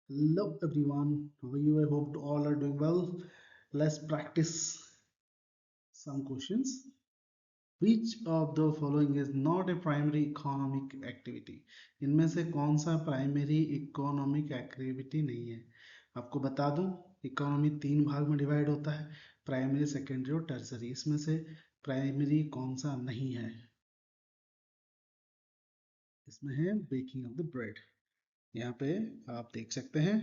Hello everyone, how are you? I hope all are doing well. Let's practice some questions. Which of the following is not a primary economic activity? इनमें से कौन सा primary economic activity नहीं है? आपको बता दूं, economy तीन भाग में डिवाइड होता है, प्राइमरी, सेकेंडरी और टर्सरी। इसमें से प्राइमरी कौन सा नहीं है? इसमें है बेकिंग ऑफ द ब्रेड। यहाँ पे आप देख सकते हैं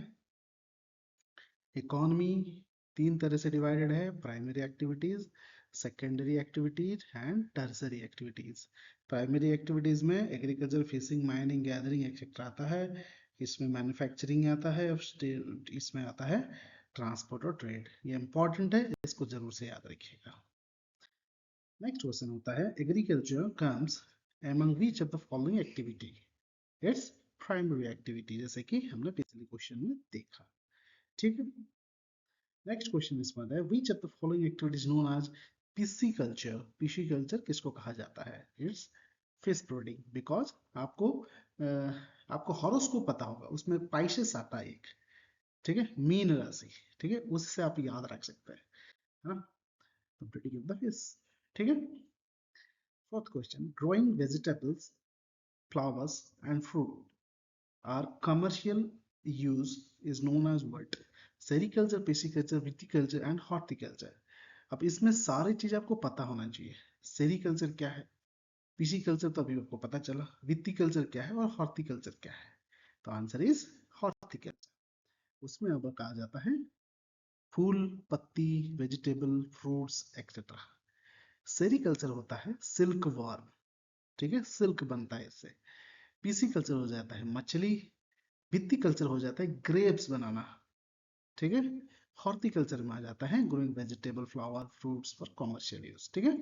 इकोनॉमी तीन तरह से डिवाइडेड है, primary activities, secondary activities and tertiary activities. Primary activities में agriculture, fishing, mining, gathering etcetera आता है। इसमें मैन्युफैक्चरिंग आता है और इसमें आता है ट्रांसपोर्ट और ट्रेड। ये इंपॉर्टेंट है, इसको जरूर से याद रखिएगा। नेक्स्ट क्वेश्चन होता है agriculture comes among which of the following activity? Its primary activity, जैसे कि हमने पिछले क्वेश्चन में देखा। ठीक है। नेक्स्ट क्वेश्चन इसमें है which of the following activities known as pisciculture? Pisciculture किसको कहा जाता है? It's fish breeding. बिकॉज आपको हॉरोस्कोप पता होगा, उसमें पाइसेस आता है एक, ठीक है, मीन राशि, ठीक है, उससे आप याद रख सकते हैं, है ना? तो ब्रीडिंग ऑफ द फिश। ठीक है। Fourth question, growing vegetables, flowers and fruit are commercial use is known as what? Sericulture, pisciculture, viticulture and horticulture. अब इसमें सारी चीज आपको पता होना चाहिए। सेरिकल्चर क्या है, पिसीकल्चर तो अभी आपको पता चला, विटिकल्चर क्या है और हॉर्टिकल्चर क्या है? तो आंसर इज हॉर्टिकल्चर। उसमें अब कहा जाता है फूल, पत्ती, वेजिटेबल, फ्रूट्स एक्सेट्रा। सेरिकल्चर होता है सिल्क वर्म, ठीक है, सिल्क बनता है इससे। पिसीकल्चर हो जाता है मछली, विटिकल्चर हो जाता है ग्रेप्स बनाना, ठीक है। हॉर्टिकल्चर में आ जाता है growing vegetable, flower, fruits for commercial use, ठीक है।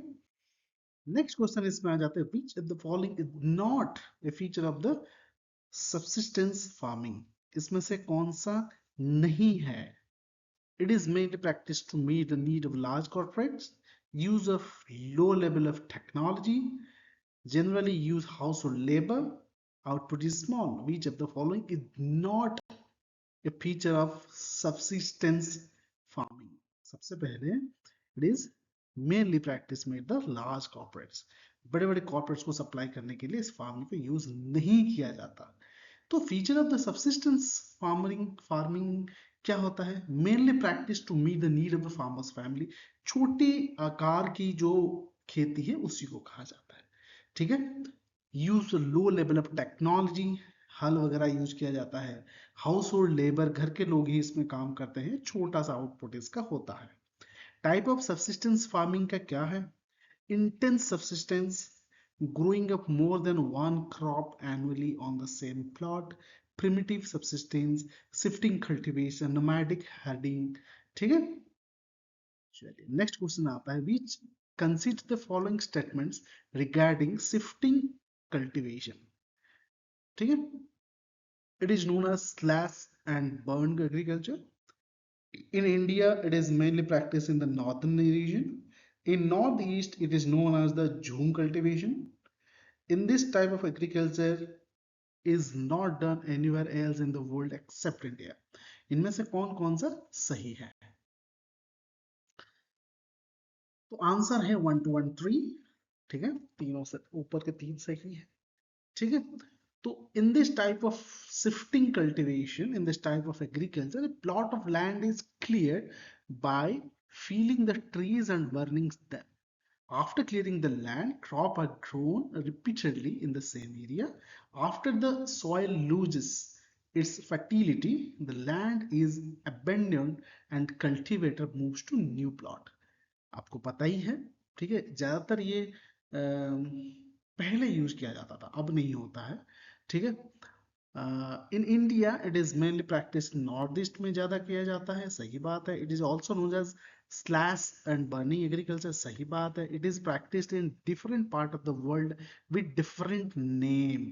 नेक्स्ट क्वेश्चन इसमें आ जाते हैं which of the following is not a feature of the subsistence farming? इसमें से कौन सा नहीं है? It is mainly practice to meet the need of large corporates, use of low level of technology, generally use household labor, output is small. Which of the following is not a feature of subsistence farming? सबसे पहले it is mainly practice made the large corporates, बड़े बड़े corporates को supply करने के लिए इस farming को यूज नहीं किया जाता। तो feature of the subsistence farming क्या होता है? Mainly practice to meet the need of the farmers family. छोटे आकार की जो खेती है उसी को कहा जाता है, ठीक है। Use low level of technology, हल वगैरह यूज किया जाता है। हाउस होल्ड लेबर, घर के लोग ही इसमें काम करते हैं, छोटा सा आउटपुट इसका होता है। टाइप ऑफ सब्सिस्टेंस फार्मिंग का क्या है? Intense subsistence, growing up more than one crop annually on the same plot, primitive subsistence, shifting cultivation, nomadic herding, ठीक है। चलिए नेक्स्ट क्वेश्चन आता है which consider the following statements regarding shifting cultivation? ठीक है। It is known as slash and burn agriculture. In India, it is mainly practiced in the northern region. In northeast, it is known as the jhum cultivation. In this type of agriculture is not done anywhere else in the world except India. इनमें से कौन कौन सा सही है? तो answer है 1 2 1 3, ठीक है, तीनों से ऊपर के तीन सही है, ठीक है। तो in this type of shifting cultivation, in this type of agriculture, a plot of land is cleared by felling the trees and burning them. After clearing the land, crop are grown repeatedly in the same area. After the soil loses its fertility, the land is abandoned and cultivator moves to new plot. आपको पता ही है, ठीक है। ज्यादातर ये पहले use किया जाता था, अब नहीं होता है, ठीक है। In India it is mainly practice north east में ज्यादा किया जाता है, सही बात है। It is also known as slash and burning agriculture, सही बात है। It is practised in different part of the world with different name,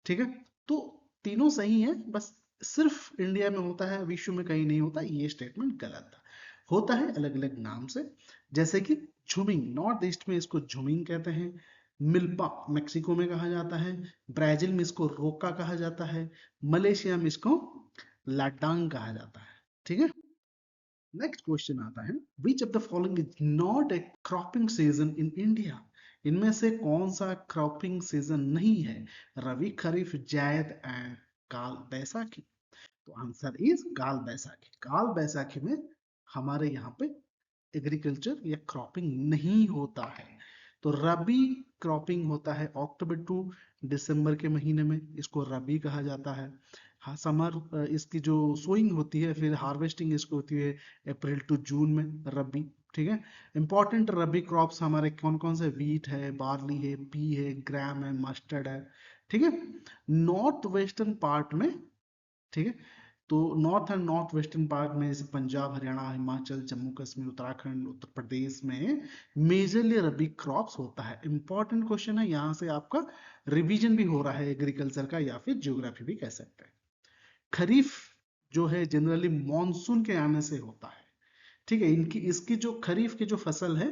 ठीक है। तो तीनों सही है, बस सिर्फ इंडिया में होता है, विश्व में कहीं नहीं होता, ये स्टेटमेंट गलत था। होता है अलग अलग नाम से, जैसे कि झुमिंग, नॉर्थ ईस्ट में इसको झुमिंग कहते हैं। मिल्पा मेक्सिको में कहा जाता है। ब्राजील में इसको रोका कहा जाता है। मलेशिया में इसको लाडांग कहा जाता है। ठीक है, नेक्स्ट क्वेश्चन आता है, which of the following is not A cropping season in India? इनमें से कौन सा क्रॉपिंग सीजन नहीं है? रबी, खरीफ, जायद एंड काल बैसाखी। तो आंसर इज काल बैसाखी। काल बैसाखी में हमारे यहाँ पे एग्रीकल्चर या क्रॉपिंग नहीं होता है। तो रबी क्रॉपिंग होता है अक्टूबर टू दिसंबर के महीने में, इसको रबी कहा जाता है। हाँ, समर इसकी जो सोइंग होती है, फिर हार्वेस्टिंग इसको होती है अप्रैल टू जून में, रबी। ठीक है, इंपॉर्टेंट रबी क्रॉप्स हमारे कौन कौन से? वीट है, बार्ली है, पी है, ग्राम है, मस्टर्ड है। ठीक है, नॉर्थ वेस्टर्न पार्ट में, ठीक है, तो north and north western part में जैसे पंजाब, हरियाणा, हिमाचल, जम्मू कश्मीर, उत्तराखंड, उत्तर प्रदेश में मेजरली रबी क्रॉप्स होता है। इंपॉर्टेंट क्वेश्चन है, यहाँ से आपका रिवीजन भी हो रहा है एग्रीकल्चर का, या फिर ज्योग्राफी भी कह सकते हैं। खरीफ जो है जनरली मॉनसून के आने से होता है। ठीक है, इनकी इसकी जो खरीफ की जो फसल है,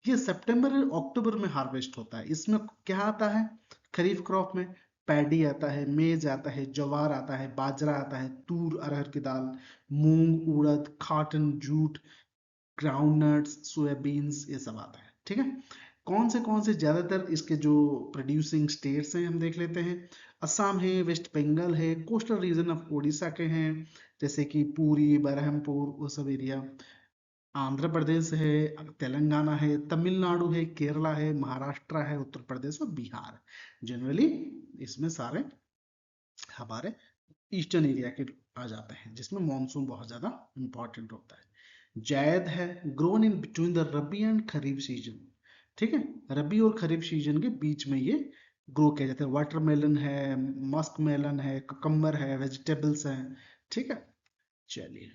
ये सितंबर अक्टूबर में हार्वेस्ट होता है। इसमें क्या आता है खरीफ क्रॉप में? पैडी आता है, मेज आता है, ज्वार आता है, बाजरा आता है, तूर, अरहर की दाल, मूंग, उड़द, कॉटन, जूट, ग्राउंडनट्स, सोयाबीन्स, ये सब आता है। ठीक है, कौन से ज्यादातर इसके जो प्रोड्यूसिंग स्टेट्स हैं हम देख लेते हैं। असम है, वेस्ट बंगाल है, कोस्टल रीजन ऑफ उड़ीसा के हैं, जैसे कि पुरी, बरहमपुर, वो सब एरिया। आंध्र प्रदेश है, तेलंगाना है, तमिलनाडु है, केरला है, महाराष्ट्र है, उत्तर प्रदेश और बिहार। जनरली इसमें सारे हमारे ईस्टर्न एरिया के आ जाते हैं, जिसमें मॉनसून बहुत ज्यादा इंपॉर्टेंट होता है। जायद है, grown in between the rabi and kharif season. ठीक है, रबी और खरीफ सीजन के बीच में ये ग्रो किया जाता है। वाटरमेलन है, मस्क मेलन है, ककम्बर है, वेजिटेबल्स हैं। ठीक है, चलिए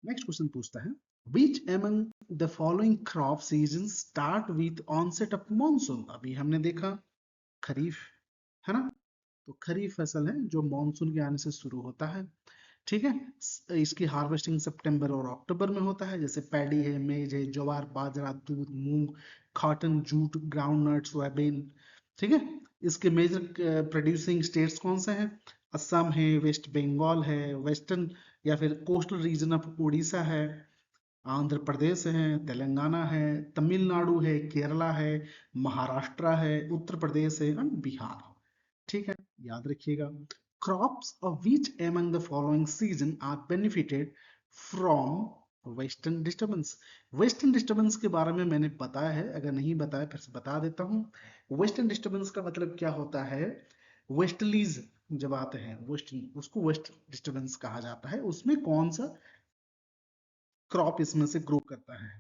नेक्स्ट क्वेश्चन पूछता है, which among the following crop seasons start with onset of monsoon? अभी हमने देखा खरीफ, है ना, तो खरीफ फसल है जो मॉनसून के आने से शुरू होता है। ठीक है, इसकी हार्वेस्टिंग सितंबर और अक्टूबर में होता है, जैसे पैडी है, मेज है, ज्वार, बाजरा, दूध, मूंग, कॉटन, जूट, ग्राउंडनट, सोयाबीन। ठीक है, इसके मेजर प्रोड्यूसिंग स्टेट्स कौन से हैं? असम है, वेस्ट बंगाल है, वेस्टर्न या फिर कोस्टल रीजन ऑफ उड़ीसा है, आंध्र प्रदेश है, तेलंगाना है, तमिलनाडु है, केरला है, महाराष्ट्र है, उत्तर प्रदेश है एंड बिहार। ठीक है, याद रखिएगा। Crops of which among the following season are benefited from western disturbance? Western disturbance के बारे में मैंने बताया है, अगर नहीं बताया फिर से बता देता हूँ। वेस्टर्न डिस्टर्बेंस का मतलब क्या होता है? वेस्टलीज जब आते हैं, वेस्टर्न, उसको वेस्ट डिस्टर्बेंस कहा जाता है। उसमें कौन सा क्रॉप इसमें से ग्रो करता है?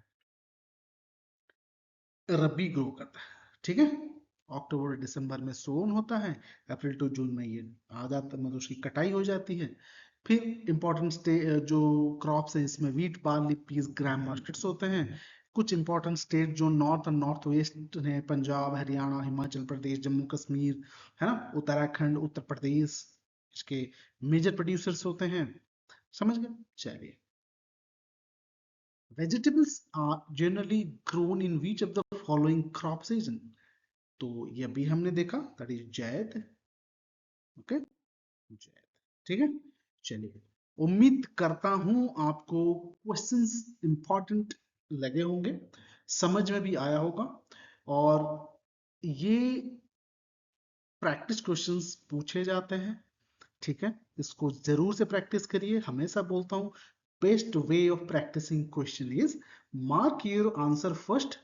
रबी ग्रो करता है। ठीक है, अक्टूबर दिसंबर में सोन होता है, अप्रैल टू जून में ये आ जाता है, मतलब उसकी कटाई हो जाती है। फिर इंपॉर्टेंट जो क्रॉप्स है इसमें वीट, बार्ली, पीस, ग्राम, मस्टर्ड्स होते हैं। कुछ इंपॉर्टेंट स्टेट जो नॉर्थ और नॉर्थ वेस्ट है, पंजाब, हरियाणा, हिमाचल प्रदेश, जम्मू कश्मीर, है ना, उत्तराखंड, उत्तर प्रदेश, इसके मेजर प्रोड्यूसर्स होते हैं। समझ गए? चलिए, vegetables are generally grown in which of the following crop season? तो ये भी हमने देखा, that is Zaid. Okay, Zaid. ठीक है, चलिए, उम्मीद करता हूं आपको क्वेश्चंस इंपॉर्टेंट लगे होंगे, समझ में भी आया होगा। और ये प्रैक्टिस क्वेश्चंस पूछे जाते हैं। ठीक है, इसको जरूर से प्रैक्टिस करिए। हमेशा बोलता हूं, best way of practising question is mark your answer first,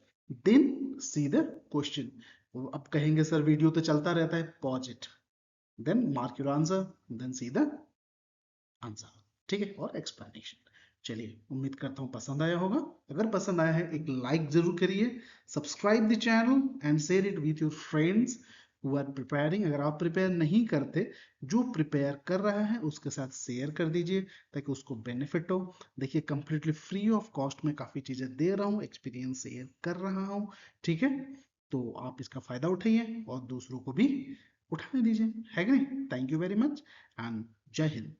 then see the question. अब कहेंगे सर वीडियो तो चलता रहता है, pause it, then mark your answer, then see the answer. ठीक है, और एक्सप्लेनेशन। चलिए, उम्मीद करता हूं पसंद आया होगा। अगर पसंद आया है एक लाइक जरूर करिए, subscribe the channel and share it with your friends who are preparing. अगर आप प्रिपेयर नहीं करते, जो प्रिपेयर कर रहा है उसके साथ शेयर कर दीजिए ताकि उसको बेनिफिट हो। देखिए, कंप्लीटली फ्री ऑफ कॉस्ट में काफ़ी चीज़ें दे रहा हूँ, एक्सपीरियंस शेयर कर रहा हूँ। ठीक है, तो आप इसका फ़ायदा उठाइए और दूसरों को भी उठाने दीजिए, है कि नहीं? Thank you very much and जय हिंद।